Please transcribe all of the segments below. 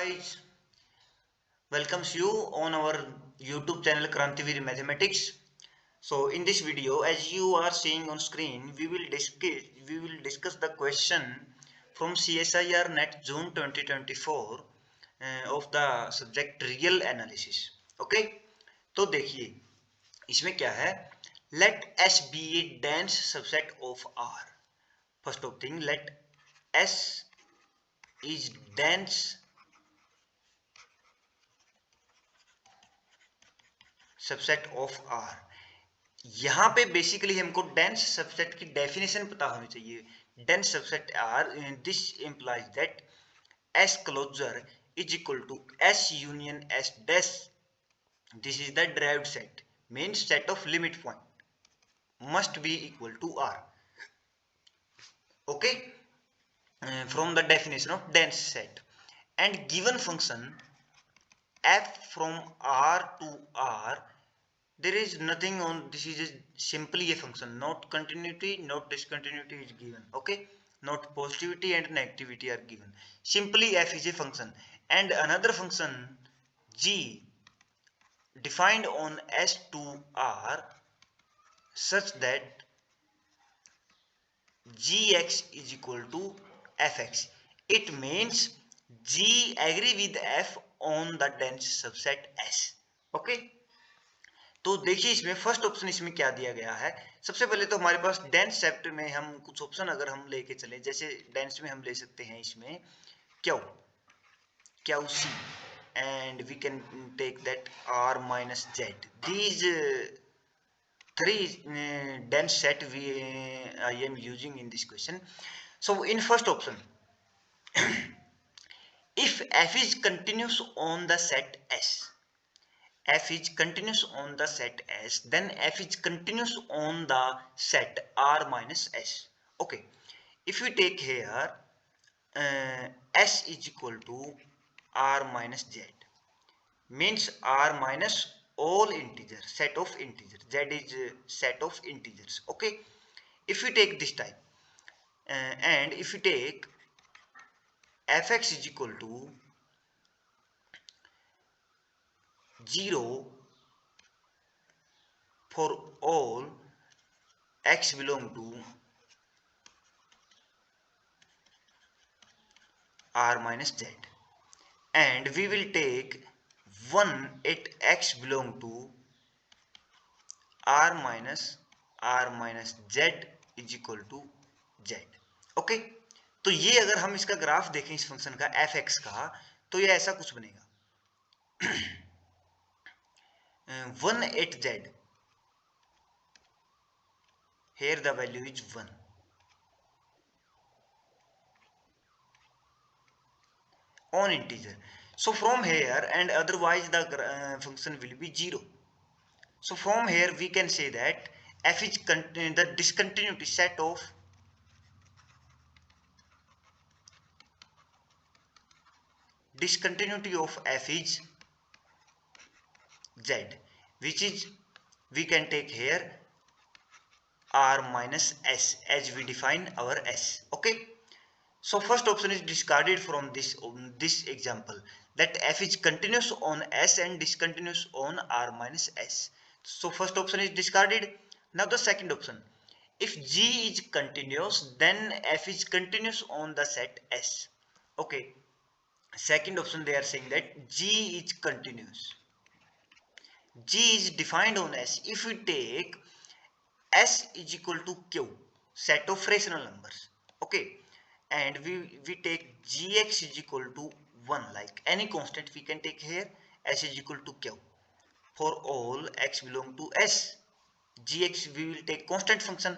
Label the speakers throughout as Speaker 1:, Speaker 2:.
Speaker 1: guys, welcomes you on our YouTube channel Krantivir Mathematics. So in this video, as you are seeing on screen, we will discuss the question from CSIR NET June 2024 of the subject real analysis. Okay, तो देखिए इसमें क्या है, let S be a dense subset of R. First of thing, let S is dense subset of R. यहाँ पे basically हमको dense subset की definition पता होनी चाहिए. Dense subset R, this implies that S closure is equal to S union S dash. This is the derived set, means set of limit point must be equal to r. Okay, from the definition of dense set, and given function f from r to r, there is nothing on this, is simply a function, not continuity, not discontinuity is given. Okay, not positivity and negativity are given, simply f is a function. And another function g defined on s to r such that gx is equal to fx. It means g agree with f on the dense subset s. Okay, तो देखिए इसमें first option इसमें क्या दिया गया है. सबसे पहले तो हमारे पास डेंस सेट में हम कुछ ऑप्शन अगर हम लेके चले, जैसे डेंस में हम ले सकते हैं इसमें Q Q C, and we can take that R minus Z. These three dense set I am using in this question. So in first option, if f is continuous on the set S, f is continuous on the set S, then f is continuous on the set R minus S. Okay, if we take here S is equal to R minus Z, means R minus all integers, set of integers, Z is set of integers. Okay, if we take this type, and if we take fx is equal to 0 for all x belong to r minus z, and we will take 1 at x belong to r minus z is equal to z. Okay, तो ये अगर हम इसका graph देखें इस function का fx का, तो ये ऐसा कुछ बनेगा. 1 at z, here the value is 1, on integer. So from here, and otherwise the function will be 0. So from here we can say that f is the discontinuity set of f is z, which is, we can take here r minus s as we define our s. Okay, so first option is discarded from this example, that f is continuous on s and discontinuous on r minus s. So first option is discarded. Now the second option, if g is continuous, then f is continuous on the set s. Okay, second option they are saying that g is continuous, g is defined on s. If we take s is equal to q, set of rational numbers. Okay, and we take gx is equal to 1, like any constant we can take here, s is equal to q. For all x belong to s, gx we will take constant function.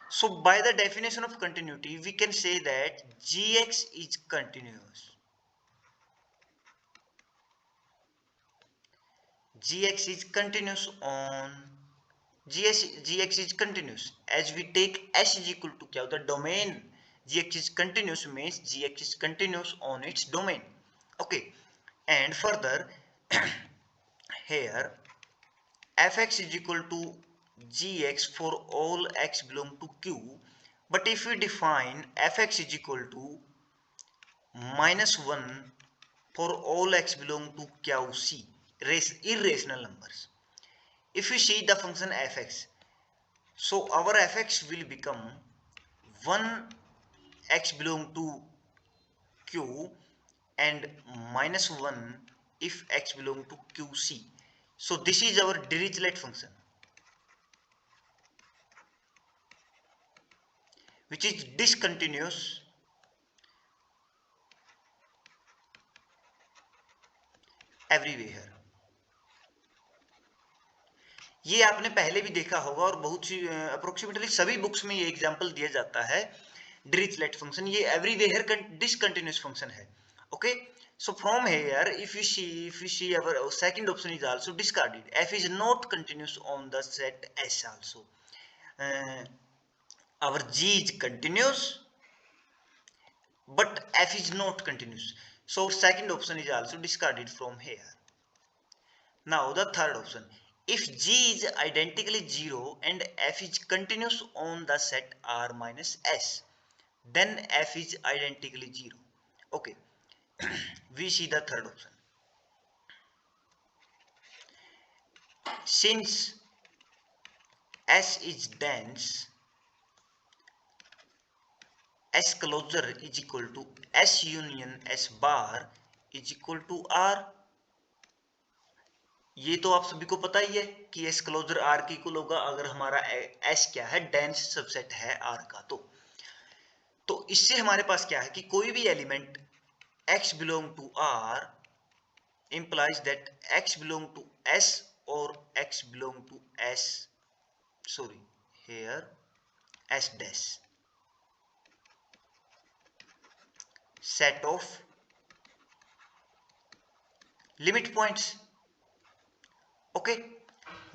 Speaker 1: So by the definition of continuity, we can say that gx is continuous. Gx is continuous on gx is continuous as we take s is equal to q, the domain gx is continuous means gx is continuous on its domain. Okay, and further here fx is equal to gx for all x belong to q, but if we define fx is equal to -1 for all x belong to QC, irrational numbers. If we see the function fx, so our fx will become 1 x belong to q and minus 1 if x belong to qc. So this is our Dirichlet function, which is discontinuous everywhere. ये आपने पहले भी देखा होगा और बहुत सी approximately सभी books में ये एग्जांपल दिया जाता है Dirichlet function. ये everywhere discontinuous function है. Okay, so from here if we see our second option is also discarded. F is not continuous on the set S also. Our G is continuous but F is not continuous, so second option is also discarded from here. Now the third option, if G is identically 0 and F is continuous on the set R minus S, then F is identically 0. Okay, we see the third option. Since S is dense, S closure is equal to S union S bar is equal to R. ये तो आप सभी को पता ही है कि S closure R की equal होगा अगर हमारा S क्या है, डेंस सबसेट है R का। तो इससे हमारे पास क्या है कि कोई भी element X belong to R implies that X belong to S or X belong to S, sorry, here S dash, set of limit points. Okay,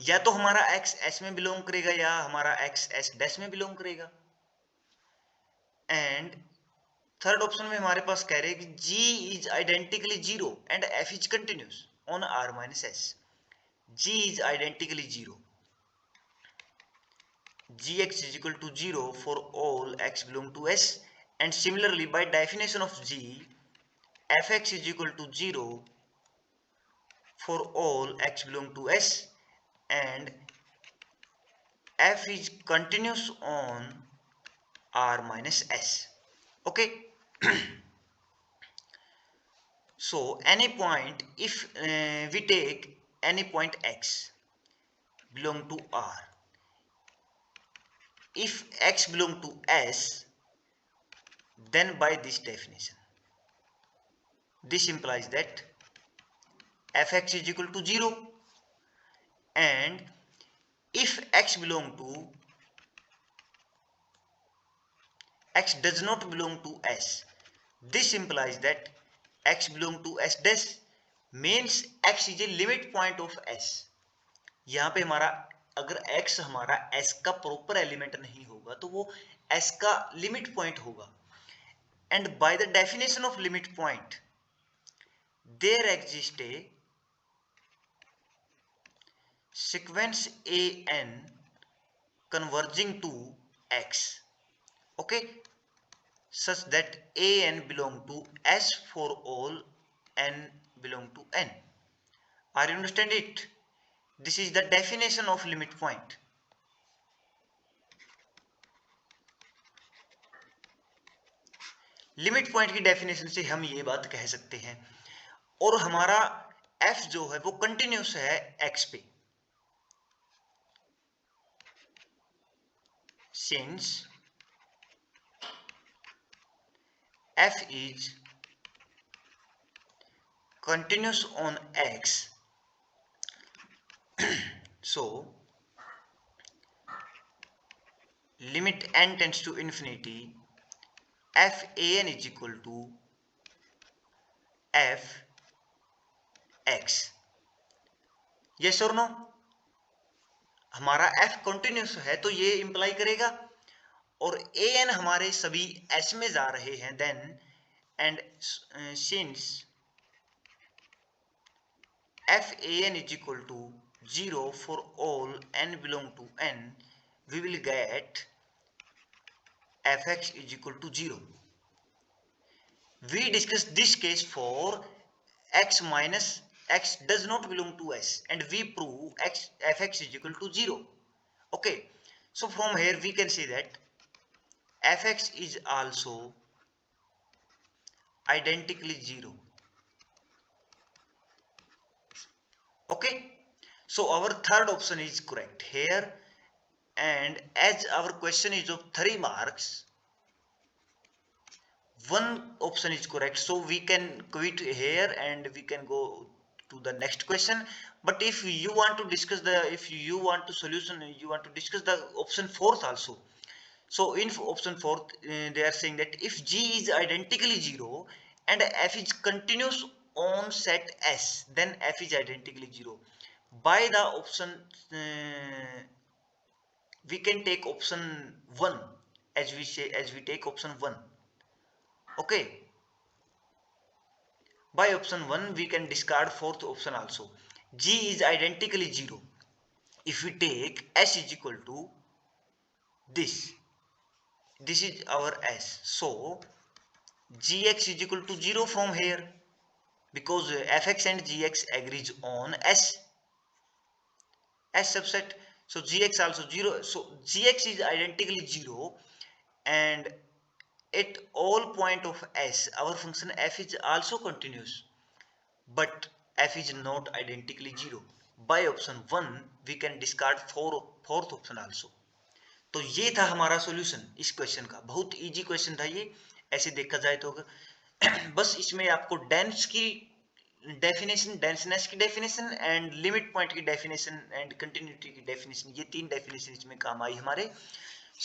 Speaker 1: या तो हमारा x s में बिलोंग करेगा या हमारा x s डैश में belong करेगा। And third option में हमारे पास कह रहे हैं कि g is identically 0 and f is continuous on r minus s। g is identically 0, gx is equal to 0 for all x belong to s, and similarly by definition of g, fx is equal to 0 for all x belong to s and f is continuous on r minus s. Okay, so any point, if we take any point x belong to r, if x belong to s, then by this definition this implies that fx is equal to 0, and if x belong to x does not belong to s, this implies that x belong to s dash, means x is a limit point of s. यहाँ पे हमारा अगर x हमारा s का proper element नहीं होगा तो वो s का लिमिट पॉइंट होगा। And by the definition of limit point there exist a sequence an converging to x, okay, such that an belong to s for all n belong to n. Are you understand it? This is the definition of limit point. Limit point की definition से हम ये बात कह सकते हैं, और हमारा f जो है वो कंटिन्यूस है x पे। Since f is continuous on x, so limit n tends to infinity, f an is equal to f x. yes or no? हमारा f कंटिन्यूस है तो ये इंप्लाई करेगा, और an हमारे सभी s में जा रहे हैं, then and since f an is equal to 0 for all n belong to n, we will get fx is equal to 0. We discussed this case for x minus x does not belong to s, and we prove fx is equal to 0. Okay, so from here we can see that fx is also identically 0. Okay, so our third option is correct here, and as our question is of 3 marks, one option is correct, so we can quit here and we can go to the next question. But if you want to discuss if you want to solution, you want to discuss the option fourth also. So in option fourth, they are saying that if g is identically 0 and f is continuous on set s, then f is identically 0. By the option, we can take option 1, as we say, as we take option 1. Okay, by option 1 we can discard fourth option also. G is identically 0 if we take s is equal to this. This is our s. So gx is equal to 0 from here, because fx and gx agrees on s subset. So gx also 0. So gx is identically 0, and at all point of s our function f is also continuous, but f is not identically 0. By option 1 we can discard fourth option also. तो ये था हमारा solution इस question का। बहुत easy question था ये, ऐसे देखा जाए तो। बस इसमें आपको डेंस की डेफिनेशन, डेंसनेस की डेफिनेशन एंड लिमिट पॉइंट की डेफिनेशन एंड कंटिन्यूटी की डेफिनेशन, ये 3 डेफिनेशन इसमें काम आई हमारे।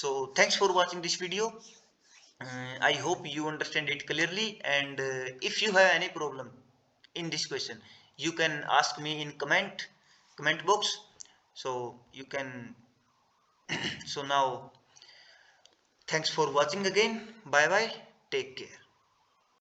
Speaker 1: So thanks for watching this video. I hope you understand it clearly, and if you have any problem in this question, you can ask me in comment box. So you can so now thanks for watching again. Bye bye, take care.